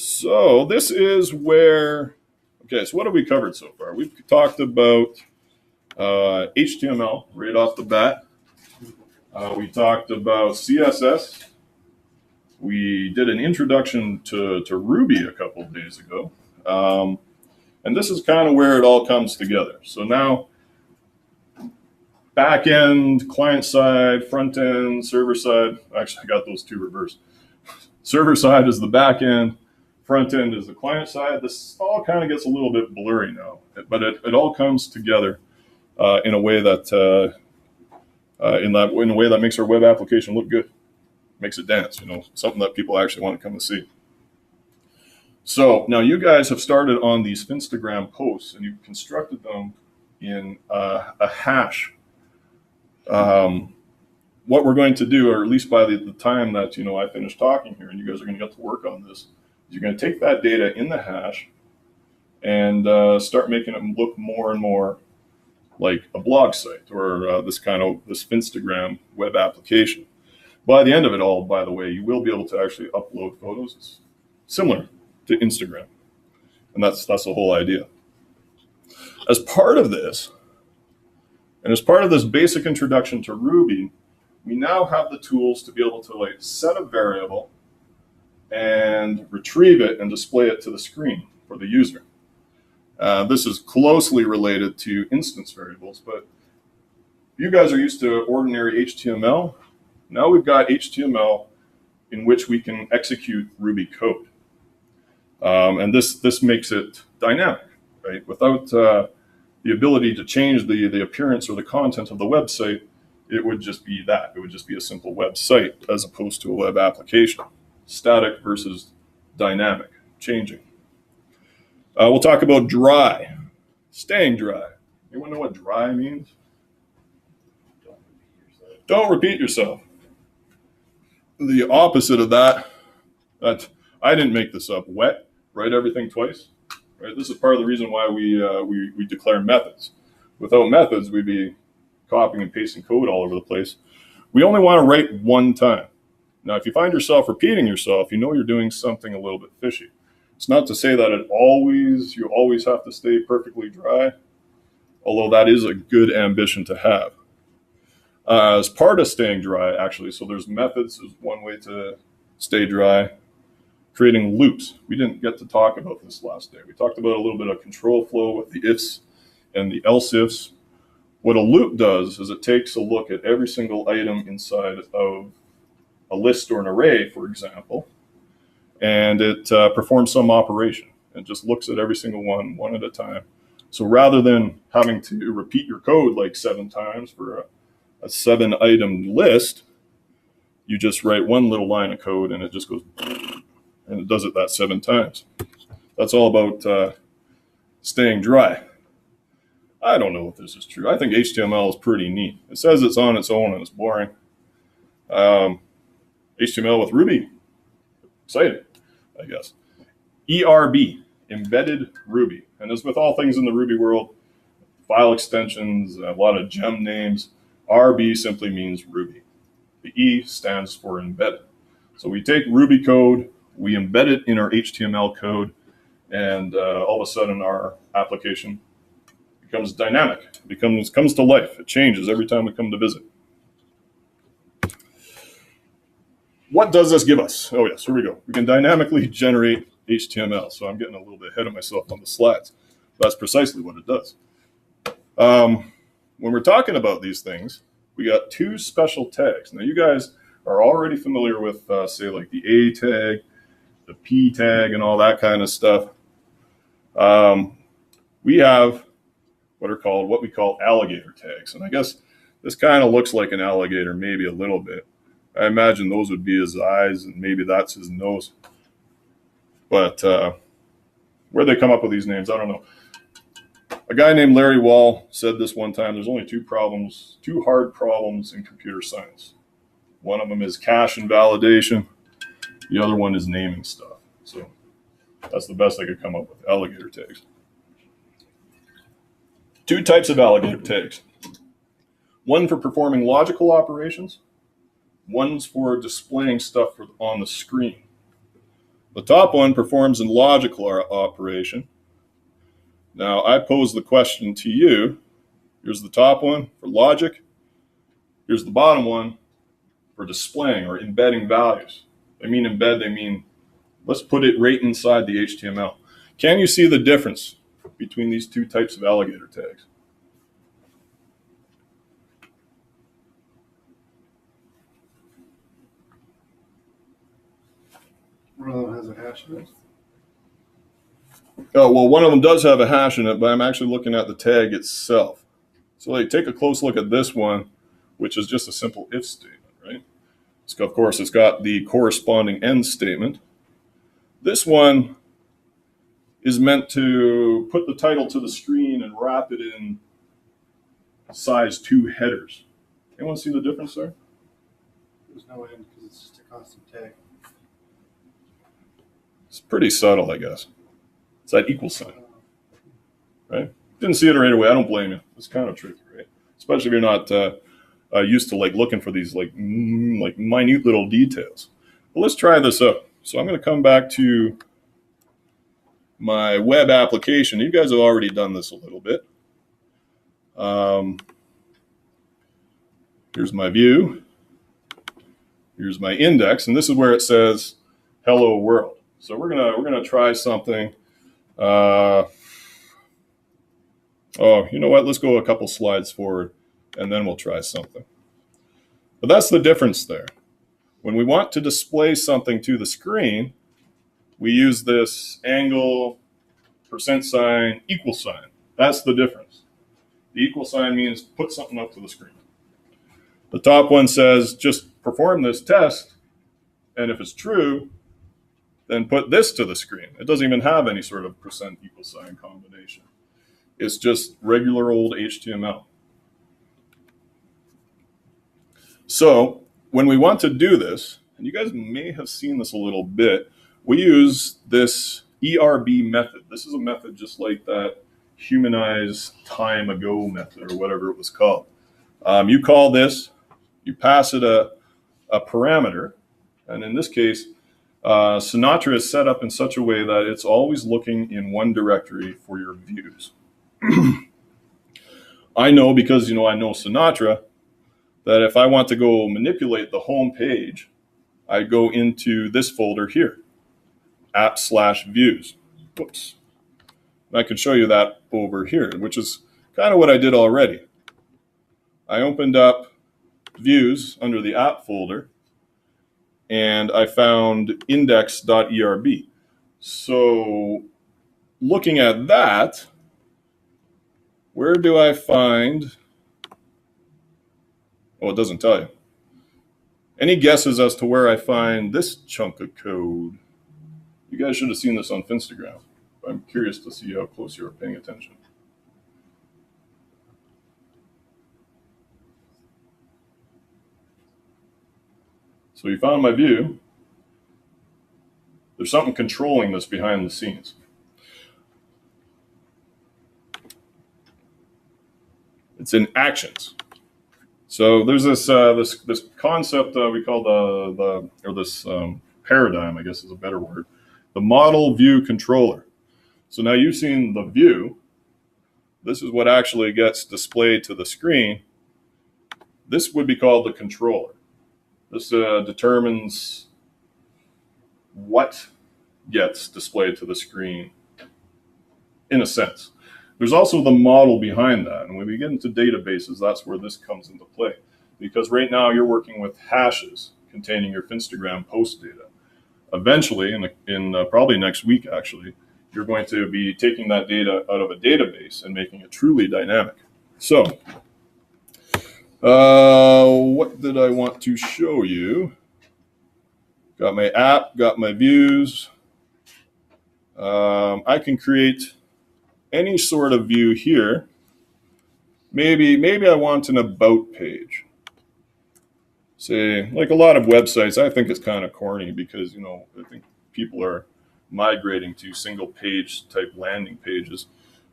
So this is where, okay, so what have we covered so far? We've talked about HTML right off the bat. We talked about CSS. We did an introduction to Ruby a couple of days ago. And this is kind of where it all comes together. So now, back end, client side, front end, server side. Actually, I got those two reversed. Server side is the back end, front end is the client side. This all kind of gets a little bit blurry now, but it all comes together in a way that in a way that makes our web application look good, makes it dance. Something that people actually want to come and see. So now you guys have started on these Finstagram posts, and you've constructed them in a hash. What we're going to do, or at least by the time that I finish talking here, and you guys are going to get to work on this, is you're going to take that data in the hash and start making it look more and more like a blog site or this Finstagram web application. By the end of it all, by the way, you will be able to actually upload photos. It's similar to Instagram, and that's the whole idea. As part of this, and as part of this basic introduction to Ruby, we now have the tools to be able to set a variable and retrieve it and display it to the screen for the user. This is closely related to instance variables, but you guys are used to ordinary HTML. Now we've got HTML in which we can execute Ruby code. And this makes it dynamic, right? Without the ability to change the appearance or the content of the website, it would just be that. It would just be a simple website as opposed to a web application. Static versus dynamic, changing. We'll talk about dry, staying dry. Anyone know what dry means? Don't repeat yourself. The opposite of that I didn't make this up. Wet, write everything twice. Right? This is part of the reason why we declare methods. Without methods, we'd be copying and pasting code all over the place. We only want to write one time. Now, if you find yourself repeating yourself, you're doing something a little bit fishy. It's not to say that you always have to stay perfectly dry, although that is a good ambition to have. As part of staying dry, actually, so there's methods is one way to stay dry. Creating loops. We didn't get to talk about this last day. We talked about a little bit of control flow with the ifs and the else ifs. What a loop does is it takes a look at every single item inside of a list or an array, for example, and it performs some operation and just looks at every single one at a time. So rather than having to repeat your code 7 times for a 7-item list, you just write one little line of code and it just goes, and it does it that 7 times. That's all about staying dry. I don't know if this is true. I think HTML is pretty neat. It says it's on its own and it's boring. HTML with Ruby, exciting, I guess. ERB, embedded Ruby. And as with all things in the Ruby world, file extensions, a lot of gem names, RB simply means Ruby. The E stands for embedded. So we take Ruby code, we embed it in our HTML code, and all of a sudden our application becomes dynamic, comes to life. It changes every time we come to visit. What does this give us? Oh yes, here we go. We can dynamically generate HTML. So I'm getting a little bit ahead of myself on the slides. That's precisely what it does. When we're talking about these things, we got 2 special tags. Now you guys are already familiar with, say, the A tag, the P tag, and all that kind of stuff. We have what we call alligator tags. And I guess this kind of looks like an alligator, maybe a little bit. I imagine those would be his eyes, and maybe that's his nose. But where they come up with these names, I don't know. A guy named Larry Wall said this one time, there's only 2 hard problems in computer science. One of them is cache invalidation. The other one is naming stuff. So that's the best I could come up with, alligator tags. 2 types of alligator tags. One for performing logical operations. One's for displaying stuff on the screen. The top one performs a logical operation. Now, I pose the question to you. Here's the top one for logic. Here's the bottom one for displaying or embedding values. I mean embed, they mean let's put it right inside the HTML. Can you see the difference between these two types of alligator tags? One of them has a hash in it. Oh, well, one of them does have a hash in it, but I'm actually looking at the tag itself. So like, take a close look at this one, which is just a simple if statement, right? So of course, it's got the corresponding end statement. This one is meant to put the title to the screen and wrap it in size 2 headers. Anyone see the difference there? There's no end because it's just a constant tag. It's pretty subtle, I guess. It's that equal sign, right? Didn't see it right away. I don't blame you. It's kind of tricky, right? Especially if you're not used to like looking for these like minute little details. But let's try this out. So I'm going to come back to my web application. You guys have already done this a little bit. Here's my view. Here's my index, and this is where it says "Hello World." So we're gonna try something. Oh, you know what? Let's go a couple slides forward, and then we'll try something. But that's the difference there. When we want to display something to the screen, we use this angle, %, equal sign. That's the difference. The equal sign means put something up to the screen. The top one says just perform this test, and if it's true, then put this to the screen. It doesn't even have any sort of %, combination. It's just regular old HTML. So when we want to do this, and you guys may have seen this a little bit, we use this ERB method. This is a method just like that humanized time ago method or whatever it was called. You call this, you pass it a parameter, and in this case, Sinatra is set up in such a way that it's always looking in one directory for your views. I know because, I know Sinatra, that if I want to go manipulate the home page, I go into this folder here, app/views. Whoops. And I can show you that over here, which is kind of what I did already. I opened up views under the app folder, and I found index.erb. So looking at that, where do I find, oh, it doesn't tell you. Any guesses as to where I find this chunk of code? You guys should have seen this on Finstagram. I'm curious to see how close you're paying attention. So you found my view. There's something controlling this behind the scenes. It's in actions. So there's this this concept we call this paradigm, I guess is a better word, the model view controller. So now you've seen the view. This is what actually gets displayed to the screen. This would be called the controller. This determines what gets displayed to the screen, in a sense. There's also the model behind that. And when we get into databases, that's where this comes into play. Because right now you're working with hashes containing your Finstagram post data. Eventually, in probably next week actually, you're going to be taking that data out of a database and making it truly dynamic. So, what did I want to show you? Got my app, got my views. I can create any sort of view here. Maybe I want an about page. Say, like a lot of websites, I think it's kind of corny because, I think people are migrating to single page type landing pages.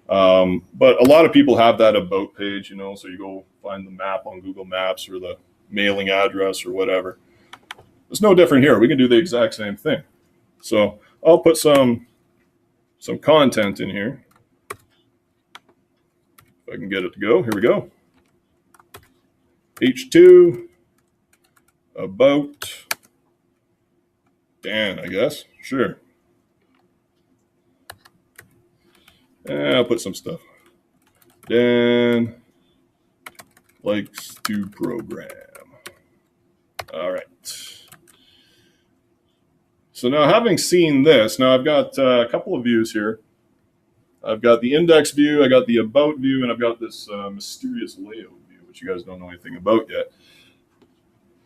But a lot of people have that about page, so you go find the map on Google Maps or the mailing address or whatever. It's no different here. We can do the exact same thing. So I'll put some content in here. If I can get it to go. Here we go. H2 about Dan, I guess. Sure. And I'll put some stuff. Dan likes to program. All right. So now, having seen this, now I've got a couple of views here. I've got the index view, I got the about view, and I've got this mysterious layout view, which you guys don't know anything about yet.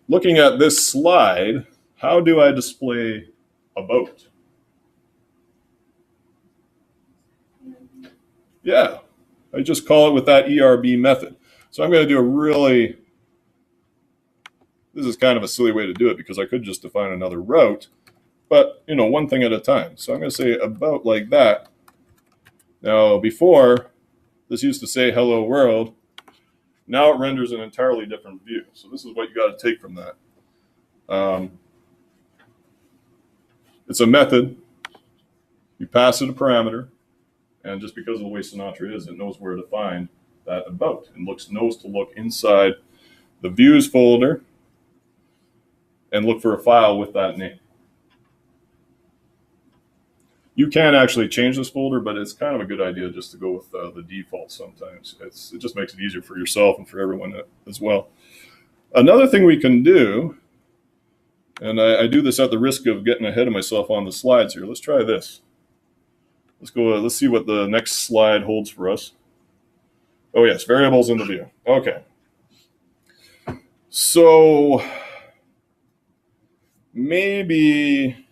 Looking at this slide, how do I display about? Yeah, I just call it with that ERB method. So I'm going to do a really, this is kind of a silly way to do it because I could just define another route, but one thing at a time. So I'm going to say about like that. Now, before, this used to say hello world. Now it renders an entirely different view. So this is what you got to take from that. It's a method. You pass it a parameter. And just because of the way Sinatra is, it knows where to find that about. And knows to look inside the views folder and look for a file with that name. You can actually change this folder, but it's kind of a good idea just to go with the default sometimes. It just makes it easier for yourself and for everyone as well. Another thing we can do, and I do this at the risk of getting ahead of myself on the slides here. Let's try this. Let's see what the next slide holds for us. Oh yes, variables in the view. Okay. So maybe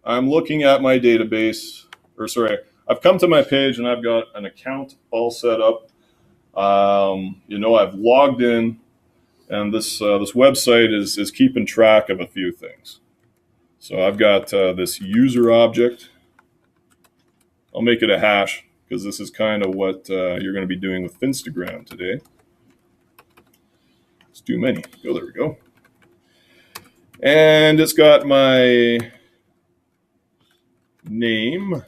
I'm looking at my database, I've come to my page and I've got an account all set up. I've logged in, and this website is keeping track of a few things. So I've got this user object. I'll make it a hash because this is kind of what you're going to be doing with Finstagram today. It's too many. Oh, there we go. And it's got my name,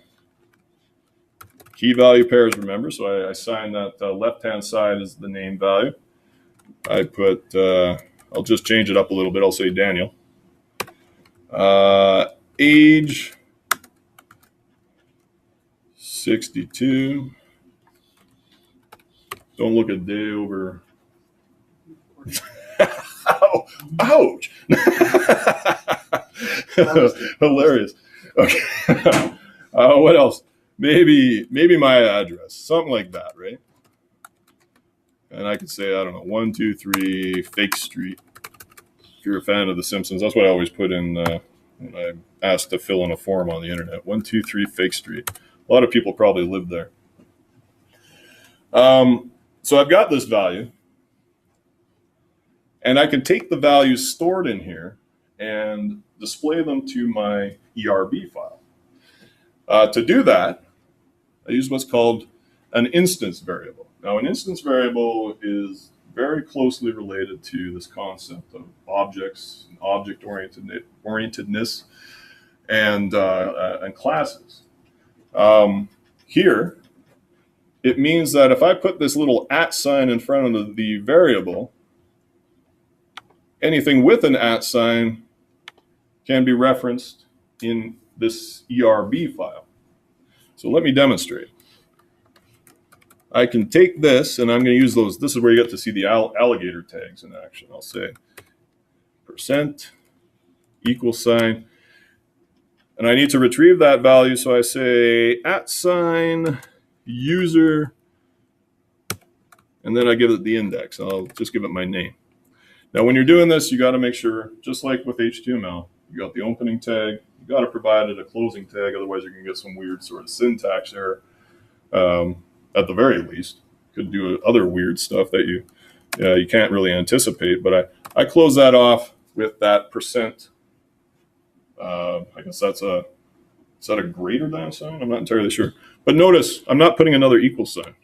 key value pairs, remember, so I assign that left-hand side as the name value. I put, I'll just change it up a little bit, I'll say Daniel. Age, 62. Don't look a day over. Ouch! Hilarious. Okay. What else? Maybe my address, something like that, right? And I could say, I don't know, 123 Fake Street. If you're a fan of The Simpsons, that's what I always put in when I'm asked to fill in a form on the internet. 123 Fake Street. A lot of people probably live there. So I've got this value, and I can take the values stored in here and display them to my ERB file. To do that, I use what's called an instance variable. Now, an instance variable is very closely related to this concept of objects, and object orientedness, and classes. Here, it means that if I put this little @ sign in front of the variable, anything with an @ sign can be referenced in this ERB file. So let me demonstrate. I can take this, and I'm going to use those. This is where you get to see the alligator tags in action. I'll say %, $, and I need to retrieve that value. So I say @ user, and then I give it the index. I'll just give it my name. Now, when you're doing this, you got to make sure, just like with HTML, you got the opening tag. You got to provide it a closing tag, otherwise you're going to get some weird sort of syntax error. At the very least, could do other weird stuff that you can't really anticipate. But I close that off with that %. I guess is that a greater than sign? I'm not entirely sure. But notice I'm not putting another equal sign.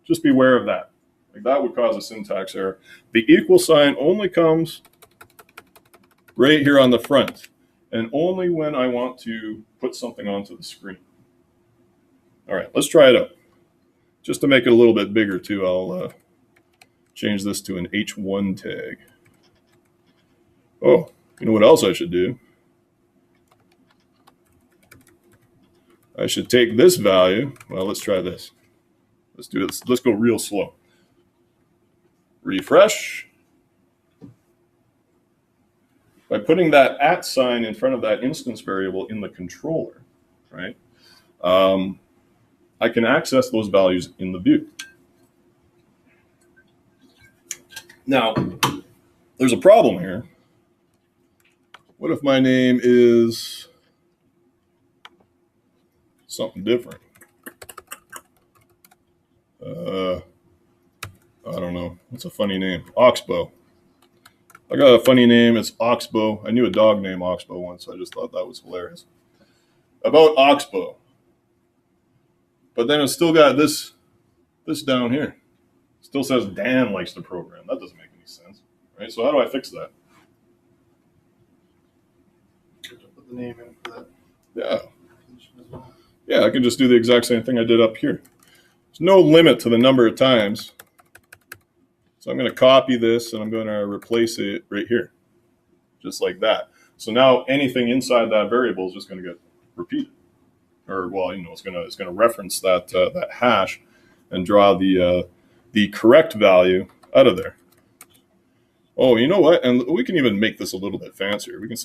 Just beware of that. Like that would cause a syntax error. The equal sign only comes right here on the front. and only when I want to put something onto the screen. All right, let's try it out. Just to make it a little bit bigger too, I'll change this to an H1 tag. Oh, you know what else I should do? I should take this value. Well, let's try this. Let's do it. Let's go real slow. Refresh. By putting that @ sign in front of that instance variable in the controller, right? I can access those values in the view. Now, there's a problem here. What if my name is something different? I don't know. What's a funny name? Oxbow. I got a funny name. It's Oxbow. I knew a dog named Oxbow once. So I just thought that was hilarious. About Oxbow. But then it's still got this down here. It still says Dan likes to program. That doesn't make any sense, right? So how do I fix that? You have to put the name in for that. Yeah. As well. Yeah, I can just do the exact same thing I did up here. There's no limit to the number of times. So I'm going to copy this and I'm going to replace it right here, just like that. So now anything inside that variable is just going to get repeated, or well, it's going to reference that that hash and draw the correct value out of there. Oh, you know what? And we can even make this a little bit fancier. We can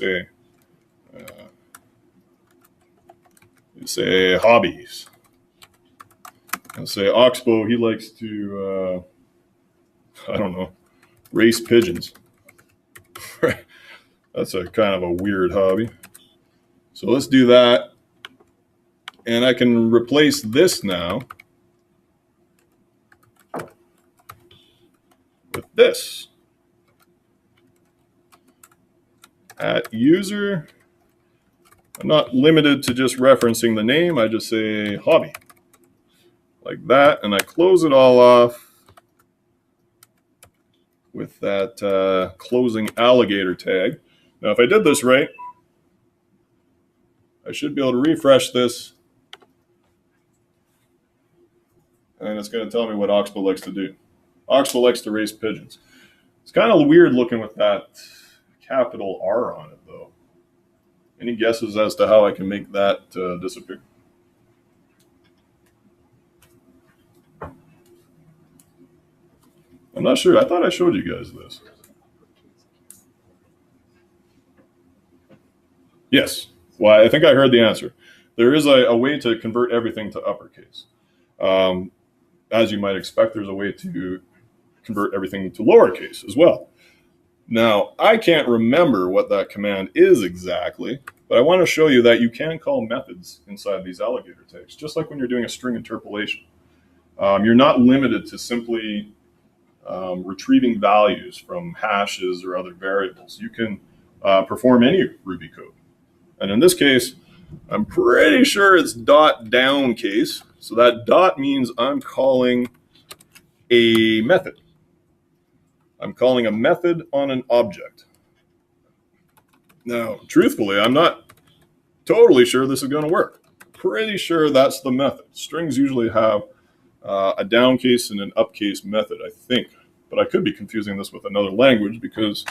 say hobbies. And say Oxbow, he likes to I don't know, race pigeons. That's a kind of a weird hobby. So let's do that. And I can replace this now with this. At user, I'm not limited to just referencing the name. I just say hobby. Like that. And I close it all off with that closing alligator tag. Now, if I did this right, I should be able to refresh this, and it's going to tell me what Oxbow likes to do. Oxbow likes to race pigeons. It's kind of weird looking with that capital R on it, though. Any guesses as to how I can make that disappear? I'm not sure. I thought I showed you guys this. Yes. Well, I think I heard the answer. There is a way to convert everything to uppercase. As you might expect, there's a way to convert everything to lowercase as well. Now, I can't remember what that command is exactly, but I want to show you that you can call methods inside these alligator tags, just like when you're doing a string interpolation. You're not limited to simply retrieving values from hashes or other variables. You can perform any Ruby code. And in this case, I'm pretty sure it's dot down case. So that dot means I'm calling a method. I'm calling a method on an object. Now, truthfully, I'm not totally sure this is going to work. Pretty sure that's the method. Strings usually have a down case and an up case method, I think. But I could be confusing this with another language because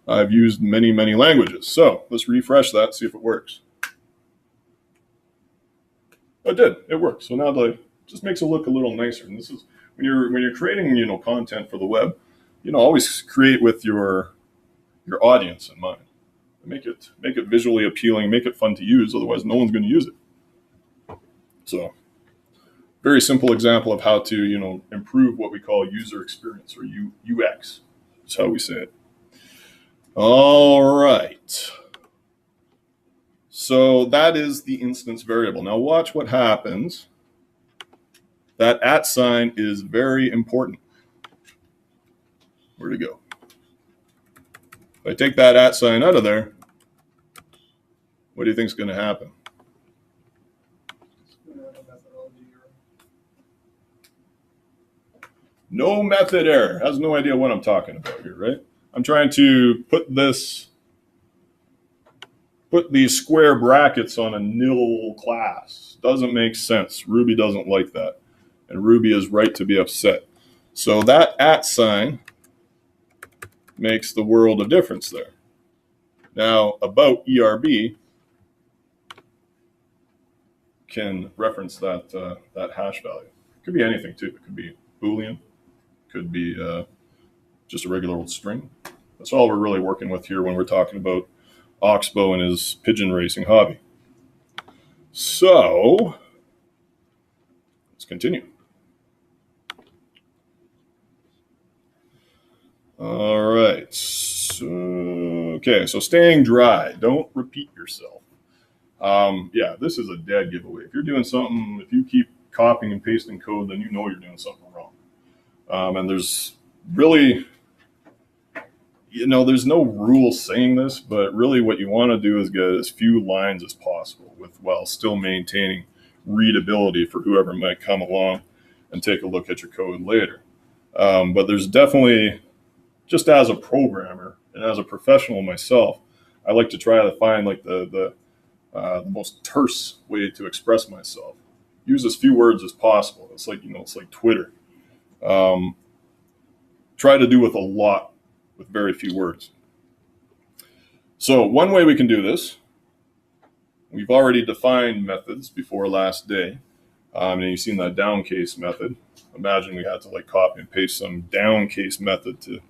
I've used many, many languages. So let's refresh that, see if it works. Oh, it did. It worked. So now it just makes it look a little nicer. And this is when you're creating content for the web, always create with your audience in mind. Make it visually appealing, make it fun to use. Otherwise, no one's going to use it. So, very simple example of how to improve what we call user experience, or UX. That's how we say it. All right. So that is the instance variable. Now watch what happens. That @ sign is very important. Where'd it go? If I take that @ sign out of there, what do you think is going to happen? No method error. Has no idea what I'm talking about here, right? I'm trying to put this put these square brackets on a nil class. Doesn't make sense. Ruby doesn't like that. And Ruby is right to be upset. So that @ sign makes the world of difference there. Now, about ERB can reference that that hash value. It could be anything too. It could be Boolean. It could be just a regular old string. That's all we're really working with here when we're talking about Oxbow and his pigeon racing hobby. So let's continue. All right. So staying dry. Don't repeat yourself. Yeah, this is a dead giveaway. If you're doing something, if you keep copying and pasting code, then you know you're doing something wrong. And there's really, there's no rule saying this, but really what you want to do is get as few lines as possible while still maintaining readability for whoever might come along and take a look at your code later. But there's definitely, just as a programmer and as a professional myself, I like to try to find like the most terse way to express myself. Use as few words as possible. It's like Twitter. Try to do with a lot with very few words. So one way we can do this, we've already defined methods before last day. And you've seen that down case method. Imagine we had to like copy and paste some down case method to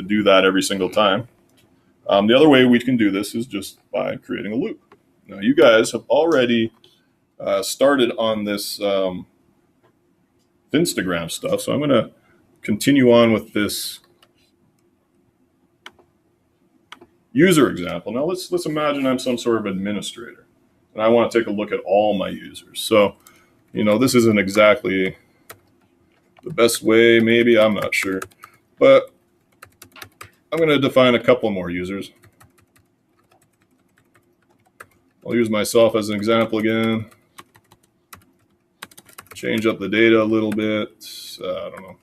do that every single time. The other way we can do this is just by creating a loop. Now, you guys have already started on this Instagram stuff, so I'm going to continue on with this user example. Now, let's imagine I'm some sort of administrator, and I want to take a look at all my users. So, this isn't exactly the best way, maybe, I'm not sure, but I'm going to define a couple more users. I'll use myself as an example again. Change up the data a little bit. I don't know.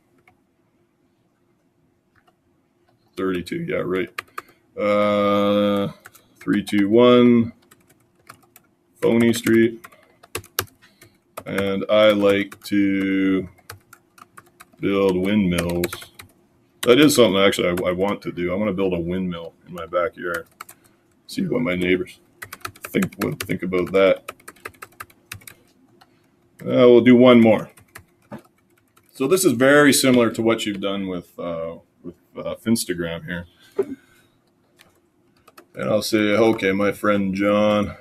32, yeah, right. 321 Phony Street. And I like to build windmills. That is something actually I want to do. I want to build a windmill in my backyard. See what my neighbors think about that. We'll do one more. So this is very similar to what you've done with Finstagram here. And I'll say, okay, my friend John.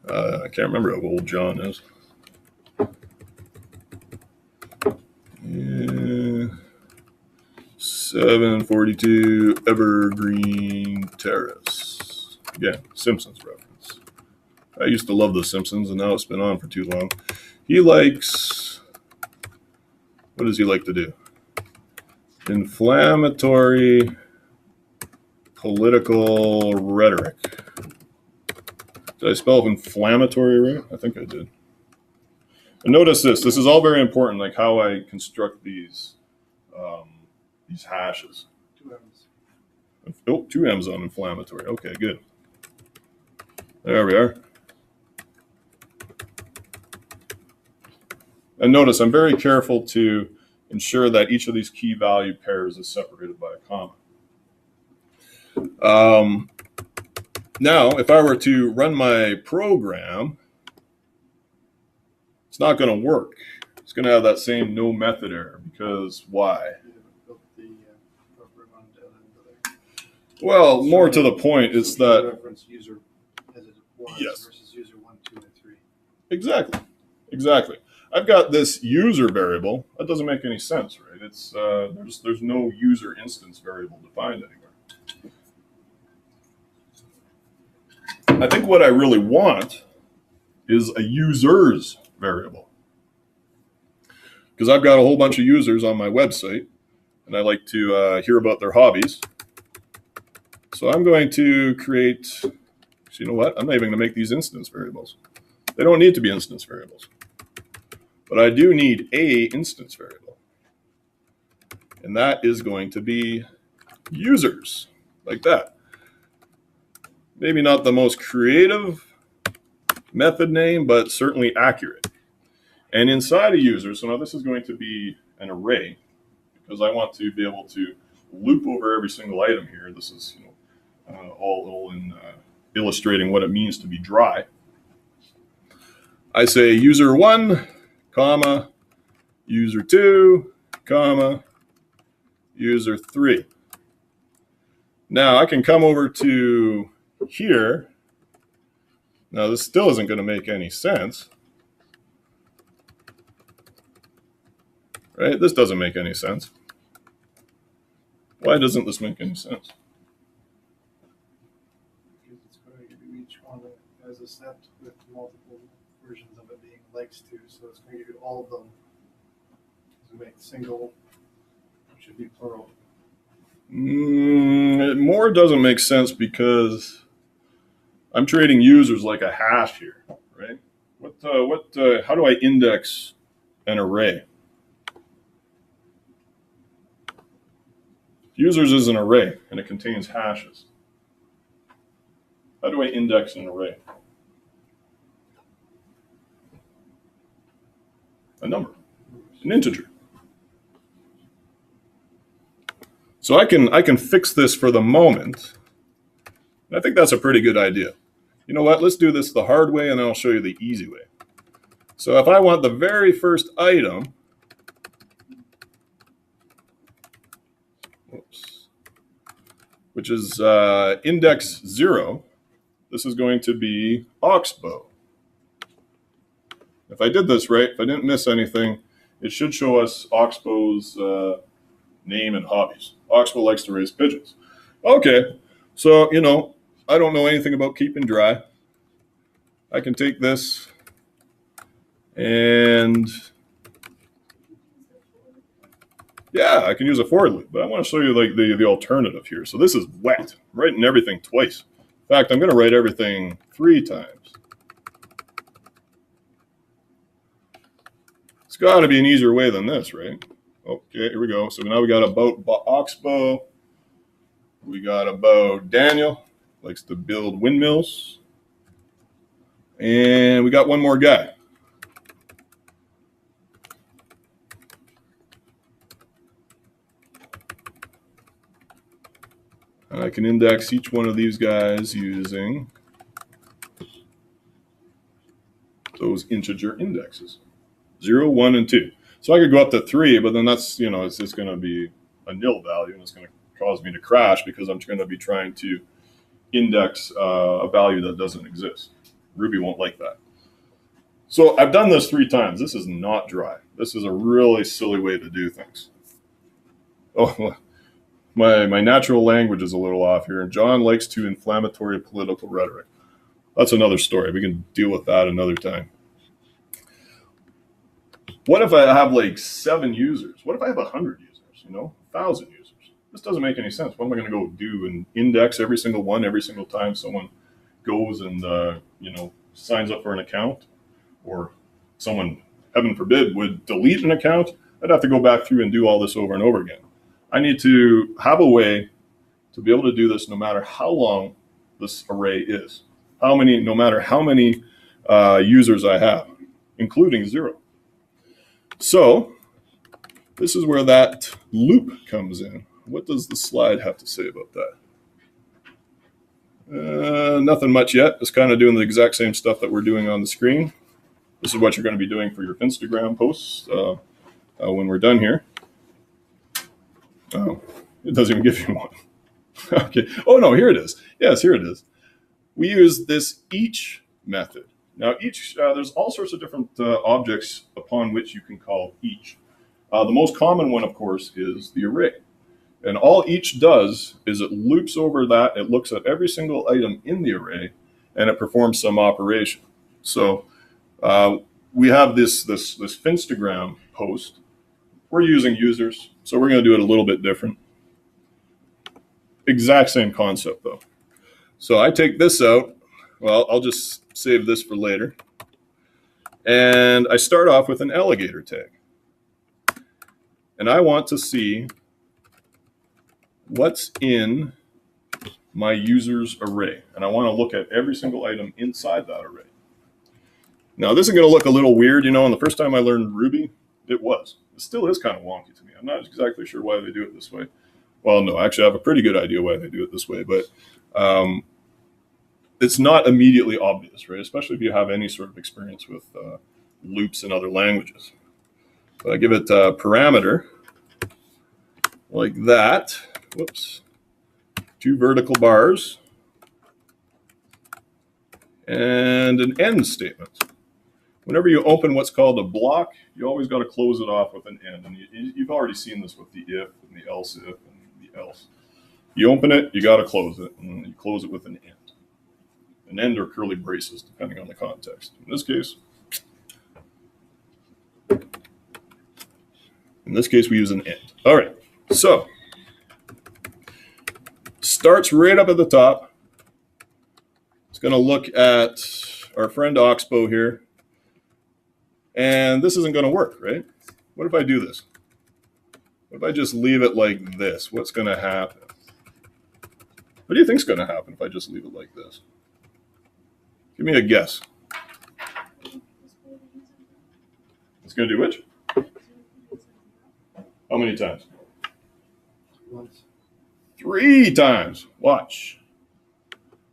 I can't remember how old John is. Yeah. 742 Evergreen Terrace. Yeah, Simpsons reference. I used to love The Simpsons, and now it's been on for too long. He likes, what does he like to do? Inflammatory political rhetoric. Did I spell inflammatory right? I think I did. And notice this is all very important, like how I construct these hashes. 2 M's. Oh, 2 M's on inflammatory. Okay, good. There we are. And notice I'm very careful to ensure that each of these key value pairs is separated by a comma. Now, if I were to run my program, it's not going to work. It's going to have that same no method error because why? Well, more to the point, it's that reference user as it was yes. versus user 1, 2, and 3. Exactly. I've got this user variable. That doesn't make any sense, right? It's there's no user instance variable defined anywhere. I think what I really want is a users variable, because I've got a whole bunch of users on my website, and I like to hear about their hobbies. So I'm going to create. So you know what? I'm not even going to make these instance variables. They don't need to be instance variables. But I do need a instance variable. And that is going to be users, like that. Maybe not the most creative method name, but certainly accurate. And inside a user, so now this is going to be an array because I want to be able to loop over every single item here. This is all in illustrating what it means to be dry. I say user 1, comma, user 2, comma, user 3. Now I can come over to here. Now this still isn't going to make any sense. Right? This doesn't make any sense. Why doesn't this make any sense? Because it's going to give you each one as a set with multiple versions of it being likes to, so it's going to give you all of them to make single, which should be plural. More doesn't make sense because I'm treating users like a hash here, right? How do I index an array? Users is an array and it contains hashes. How do I index an array? A number, an integer. So I can fix this for the moment. And I think that's a pretty good idea. You know what? Let's do this the hard way and then I'll show you the easy way. So if I want the very first item, which is index 0, this is going to be Oxbow. If I did this right, if I didn't miss anything, it should show us Oxbow's name and hobbies. Oxbow likes to raise pigeons. Okay, so, I don't know anything about keeping dry. I can take this and, yeah, I can use a for loop, but I want to show you like the alternative here. So this is wet. I'm writing everything twice. In fact, I'm going to write everything 3 times. It's got to be an easier way than this, right? Okay, here we go. So now we got about Oxbow. We got about Daniel, likes to build windmills. And we got one more guy. I can index each one of these guys using those integer indexes, 0, 1, and 2. So I could go up to 3, but then that's, it's just going to be a nil value, and it's going to cause me to crash because I'm going to be trying to index a value that doesn't exist. Ruby won't like that. So I've done this 3 times. This is not dry. This is a really silly way to do things. Oh, my natural language is a little off here. John likes to inflammatory political rhetoric. That's another story. We can deal with that another time. What if I have like 7 users? What if I have 100 users, 1,000 users? This doesn't make any sense. What am I going to go do and index every single one every single time someone goes and, signs up for an account? Or someone, heaven forbid, would delete an account? I'd have to go back through and do all this over and over again. I need to have a way to be able to do this no matter how long this array is. No matter how many users I have, including 0. So this is where that loop comes in. What does the slide have to say about that? Nothing much yet. Just kind of doing the exact same stuff that we're doing on the screen. This is what you're going to be doing for your Instagram posts when we're done here. Oh, it doesn't even give you one. Okay. Oh, no, here it is. Yes, here it is. We use this each method. Now, there's all sorts of different objects upon which you can call each. The most common one, of course, is the array. And all each does is it loops over that. It looks at every single item in the array, and it performs some operation. So we have this Finstagram post. We're using users, so we're going to do it a little bit different. Exact same concept, though. So I take this out. Well, I'll just save this for later. And I start off with an alligator tag. And I want to see what's in my user's array, and I want to look at every single item inside that array. Now, this is going to look a little weird, and the first time I learned Ruby, it still is kind of wonky to me. I'm not exactly sure why they do it this way. Well, no, actually, I have a pretty good idea why they do it this way, but it's not immediately obvious, right? Especially if you have any sort of experience with loops in other languages. So I give it a parameter like that. Whoops. 2 vertical bars and an end statement. Whenever you open what's called a block, you always got to close it off with an end. And you've already seen this with the if and the else if and the else. You open it, you got to close it, and you close it with an end. An end or curly braces, depending on the context. In this case, we use an end. All right, so starts right up at the top. It's going to look at our friend Oxbow here. And this isn't going to work, right? What if I do this? What if I just leave it like this? What's going to happen? What do you think is going to happen if I just leave it like this? Give me a guess. It's going to do which? How many times? Once. 3 times. Watch.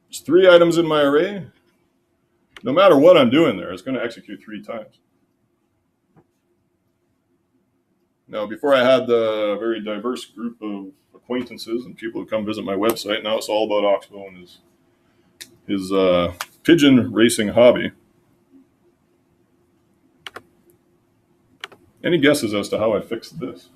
There's 3 items in my array. No matter what I'm doing there, it's going to execute 3 times. Now, before I had the very diverse group of acquaintances and people who come visit my website, now it's all about Oxbow and his pigeon racing hobby. Any guesses as to how I fixed this?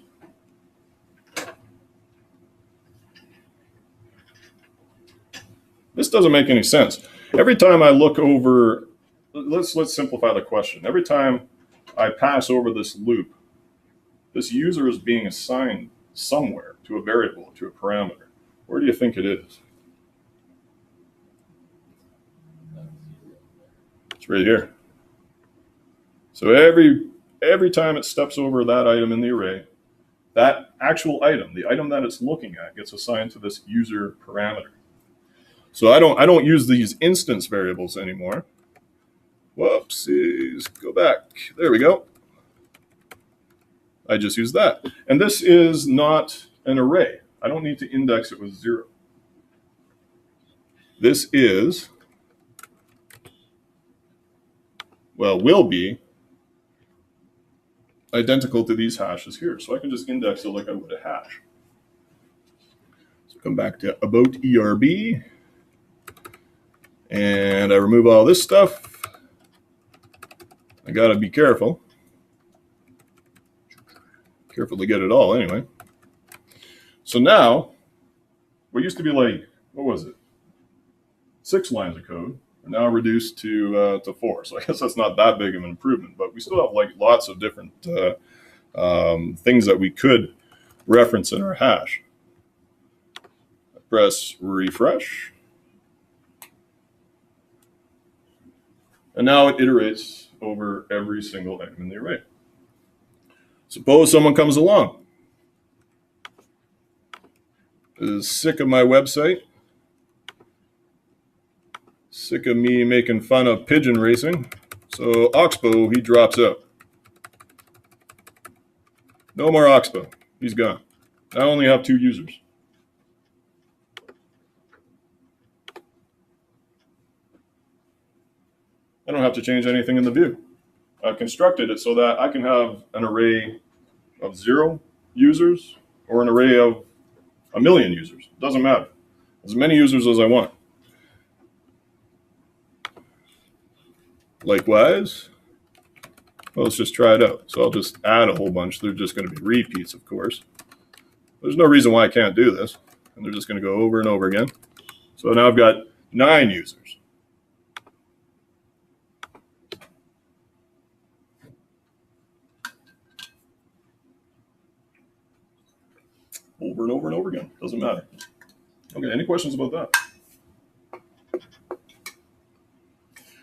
This doesn't make any sense. Every time I look over, let's simplify the question. Every time I pass over this loop, this user is being assigned somewhere to a variable, to a parameter. Where do you think it is? It's right here. So every time it steps over that item in the array, that actual item, the item that it's looking at, gets assigned to this user parameter. So I don't use these instance variables anymore. Whoopsies, go back. There we go. I just use that. And this is not an array. I don't need to index it with 0. This is, well, will be identical to these hashes here. So I can just index it like I would a hash. So come back to about ERB. And I remove all this stuff. I gotta be careful. Careful to get it all anyway. So now, what used to be like, what was it? 6 lines of code are now reduced to 4. So I guess that's not that big of an improvement, but we still have like lots of different things that we could reference in our hash. I press refresh. And now it iterates over every single item in the array. Suppose someone comes along, is sick of my website, sick of me making fun of pigeon racing, so Oxbow, he drops out. No more Oxbow, he's gone. I only have 2 users. I don't have to change anything in the view. I've constructed it so that I can have an array of 0 users or an array of 1,000,000 users. It doesn't matter. As many users as I want. Likewise, well, let's just try it out. So I'll just add a whole bunch. They're just going to be repeats, of course. There's no reason why I can't do this. And they're just going to go over and over again. So now I've got 9 users. Over and over and over again. Doesn't matter. Okay, any questions about that?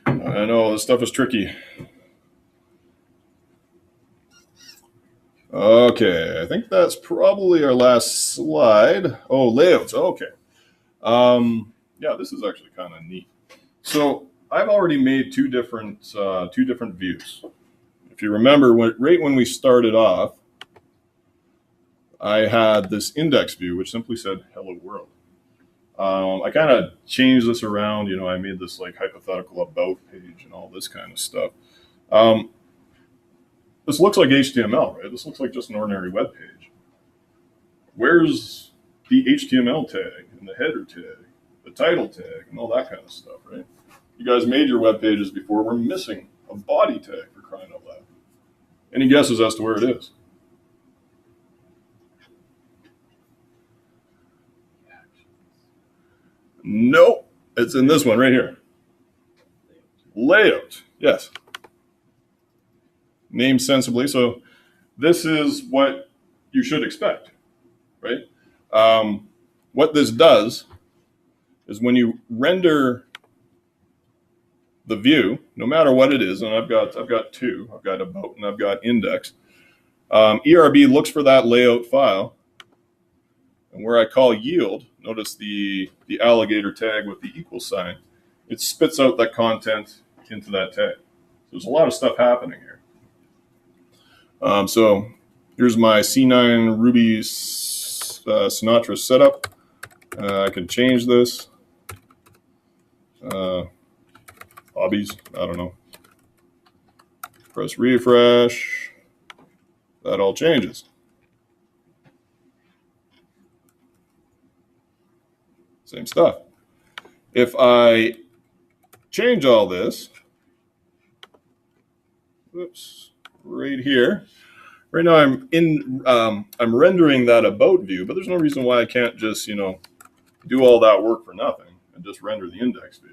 I know this stuff is tricky. Okay, I think that's probably our last slide. Oh, layouts. Okay. Yeah, this is actually kind of neat. So I've already made two different views. If you remember, right when we started off, I had this index view, which simply said "Hello World." I kind of changed this around. I made this like hypothetical about page and all this kind of stuff. This looks like HTML, right? This looks like just an ordinary web page. Where's the HTML tag and the header tag, the title tag, and all that kind of stuff, right? You guys made your web pages before. We're missing a body tag, for crying out loud. Any guesses as to where it is? Nope. It's in this one right here. Layout. Yes. Named sensibly. So this is what you should expect, right? What this does is when you render the view, no matter what it is, and I've got two. I've got about and I've got index. ERB looks for that layout file, and where I call yield, notice the alligator tag with the equal sign, it spits out that content into that tag. So there's a lot of stuff happening here. So here's my C9 Ruby Sinatra setup. I can change this. Hobbies, I don't know. Press refresh. That all changes. Same stuff. If I change all this, whoops, right here. Right now I'm rendering that about view, but there's no reason why I can't just, do all that work for nothing and just render the index view.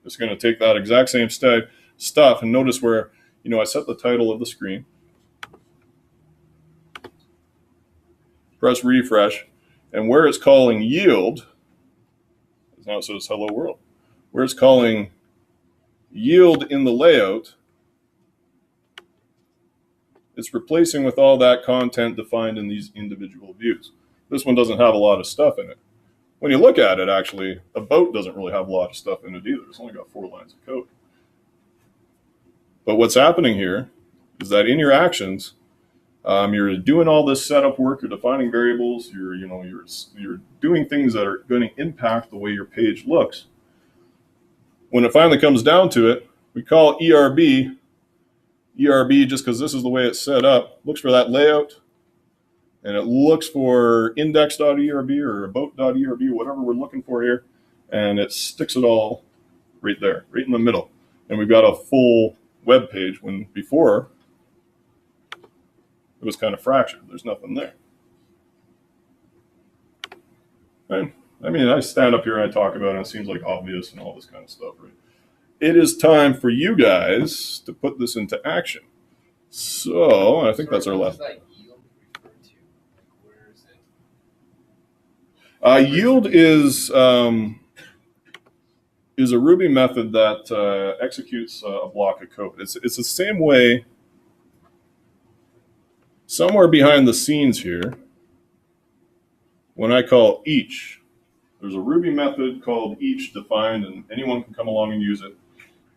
It's going to take that exact same stuff and notice where, I set the title of the screen. Press refresh, and where it's calling yield, now it says hello world. Where it's calling yield in the layout, it's replacing with all that content defined in these individual views. This one doesn't have a lot of stuff in it. When you look at it, actually, about doesn't really have a lot of stuff in it either. It's only got 4 lines of code. But what's happening here is that in your actions, you're doing all this setup work. You're defining variables. You're doing things that are going to impact the way your page looks. When it finally comes down to it, we call ERB. ERB, just because this is the way it's set up, looks for that layout, and it looks for index.erb or about.erb, whatever we're looking for here, and it sticks it all right there, right in the middle. And we've got a full web page when before it was kind of fractured. There's nothing there. Right? I mean, I stand up here and I talk about it, and it seems like obvious and all this kind of stuff, right? It is time for you guys to put this into action. So I think that's our last. Yield refer to? Like, where is it? Yield is a Ruby method that executes a block of code. It's the same way. Somewhere behind the scenes here, when I call each, there's a Ruby method called each defined, and anyone can come along and use it.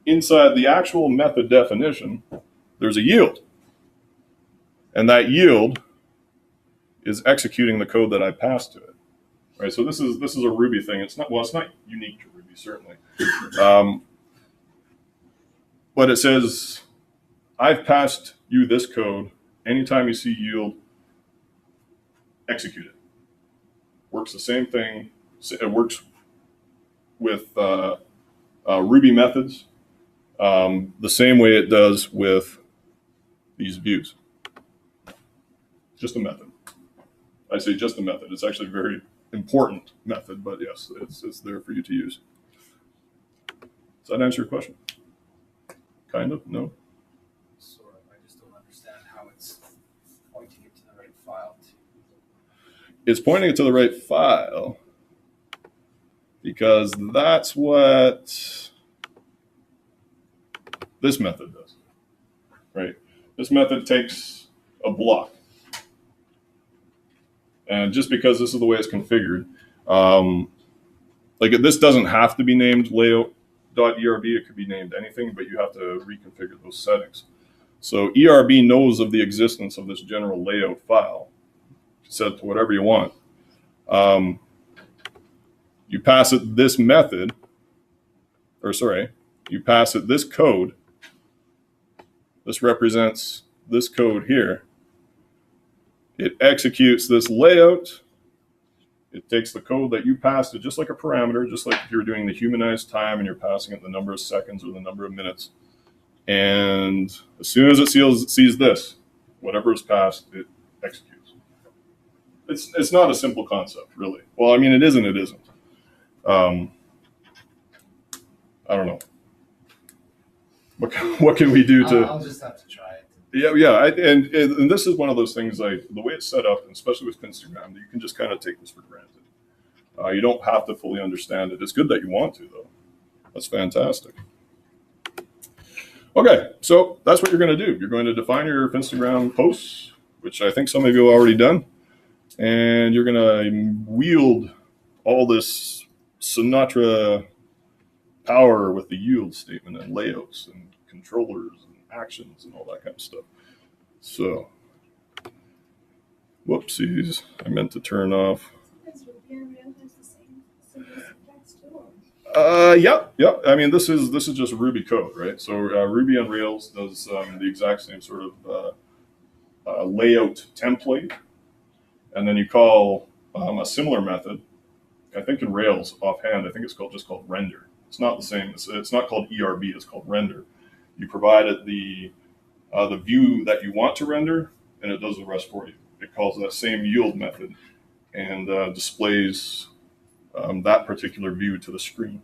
Inside the actual method definition, there's a yield. And that yield is executing the code that I passed to it. Right? So this is a Ruby thing. It's not unique to Ruby, certainly. But it says, I've passed you this code. Anytime you see yield, execute it. Works the same thing. It works with Ruby methods the same way it does with these views. Just a method. I say just a method. It's actually a very important method, but yes, it's there for you to use. Does that answer your question? Kind of? No? Sort of. I just don't understand how it's pointing it to the right file. It's pointing it to the right file because that's what this method does, right? This method takes a block. And just because this is the way it's configured, like this doesn't have to be named layout.erb. It could be named anything, but you have to reconfigure those settings. So ERB knows of the existence of this general layout file. Set it to whatever you want. You pass it this method, or sorry, you pass it this code. This represents this code here. It executes this layout. It takes the code that you passed it, just like a parameter, just like if you're doing the humanized time and you're passing it the number of seconds or the number of minutes. And as soon as it sees this, whatever is passed, it executes. It's not a simple concept, really. Well, I mean, it is and it isn't. I don't know. What can we do to? I'll just have to try it. Yeah. And this is one of those things, like the way it's set up, and especially with Instagram, you can just kind of take this for granted. You don't have to fully understand it. It's good that you want to, though. That's fantastic. Okay, so that's what you're going to do. You're going to define your Instagram posts, which I think some of you have already done, and you're going to wield all this Sinatra power with the yield statement and layouts and controllers and actions and all that kind of stuff. So, whoopsies, I meant to turn off. Yeah. I mean, this is just Ruby code, right? So Ruby on Rails does the exact same sort of layout template, and then you call a similar method. I think in Rails, offhand, I think it's just called render. It's not the same. It's not called ERB. It's called render. You provide it the view that you want to render, and it does the rest for you. It calls that same yield method and displays that particular view to the screen.